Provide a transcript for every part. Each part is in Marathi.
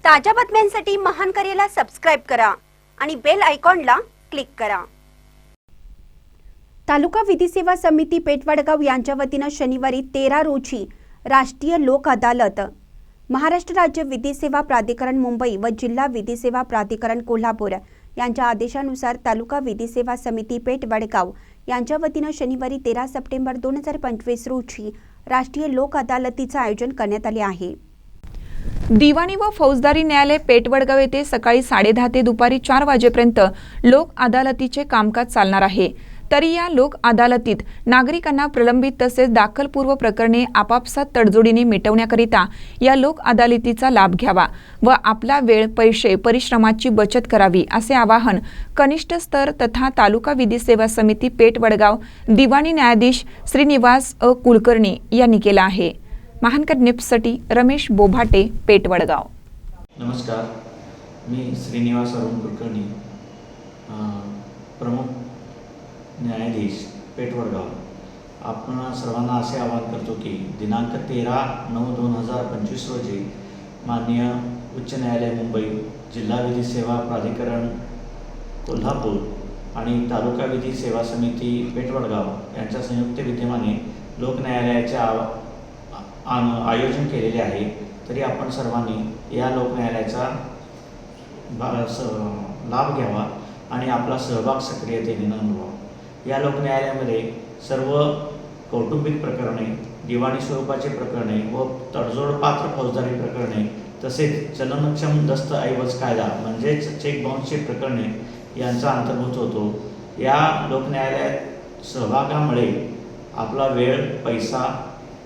ताज्या बातम्यांसाठी महान करेला सबस्क्राइब करा आणि बेल आयकॉनला क्लिक करा। तालुका विधी सेवा समिती पेठवडगाव यांच्या वतीने शनिवारी 13 रोजी राष्ट्रीय लोक अदालत, महाराष्ट्र राज्य विधी सेवा प्राधिकरण मुंबई व जिल्हा विधी सेवा प्राधिकरण कोल्हापूर यांच्या आदेशानुसार तालुका विधी सेवा समिती पेठवडगाव यांच्या वतीने शनिवारी 13 सप्टेंबर 2025 रोजी राष्ट्रीय लोक अदालतीचे आयोजन करण्यात आले आहे। दिवाणी व फौजदारी न्यायालय पेठवडगाव येथे सकाळी 10:30 ते दुपारी 4 वाजेपर्यंत लोक अदालतीचे कामकाज चालणार आहे। तरी या लोक अदालतीत नागरिकांना प्रलंबित तसेच दाखलपूर्व प्रकरणे आपापसात तडजोडीने मिटवण्याकरिता या लोक अदालतीचा लाभ घ्यावा व आपला वेळ, पैसे, परिश्रमाची बचत करावी असे आवाहन कनिष्ठ स्तर तथा तालुका विधी सेवा समिती पेठवडगाव दिवाणी न्यायाधीश श्रीनिवास कुलकर्णी यांनी केला आहे। महानकर न्यूजसाठी रमेश बोभाटे, पेठवडगाव। नमस्कार, मी श्रीनिवास कुलकर्णी, प्रमुख न्यायाधीश पेठवडगाव। आपण सर्वांना असे आवाहन करतो की दिनांक 13/9/2025 रोजी माननीय उच्च न्यायालय मुंबई, जिल्हा विधी सेवा प्राधिकरण कोल्हापूर आणि तालुका विधी सेवा समिती पेठवडगाव यांच्या संयुक्त विद्यमाने लोक न्यायालयाचे आयोजन केलेले आहे। तरी आपण सर्वांनी या लोक न्यायालयाचा लाभ घ्यावा आणि आपला सहभाग सक्रियतेने नोंदवावा। या लोक न्यायालयामध्ये सर्व कौटुंबिक प्रकरणे, दिवाणी स्वरूपाचे प्रकरणे व तडजोड पात्र फौजदारी प्रकरणे तसेच चलनक्षम दस्तऐवज कायदा म्हणजेच चेक बाउन्सची प्रकरणे यांचा अंतर्भूत होतो। या लोक न्यायालयात सहभागामुळे आपला वेळ, पैसा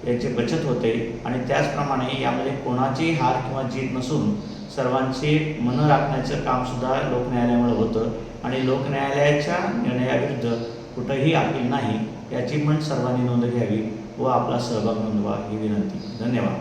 याची बचत होते आणि त्याचप्रमाणे यामध्ये कोणाची हार किंवा जीत नसून सर्वांची मन राखण्याचं कामसुद्धा लोक न्यायालयामुळे होतं आणि लोक न्यायालयाच्या निर्णयाविरुद्ध कुठेही अपील नाही याची पण सर्वांनी नोंद घ्यावी व आपला सहभाग नोंदवा ही विनंती। धन्यवाद।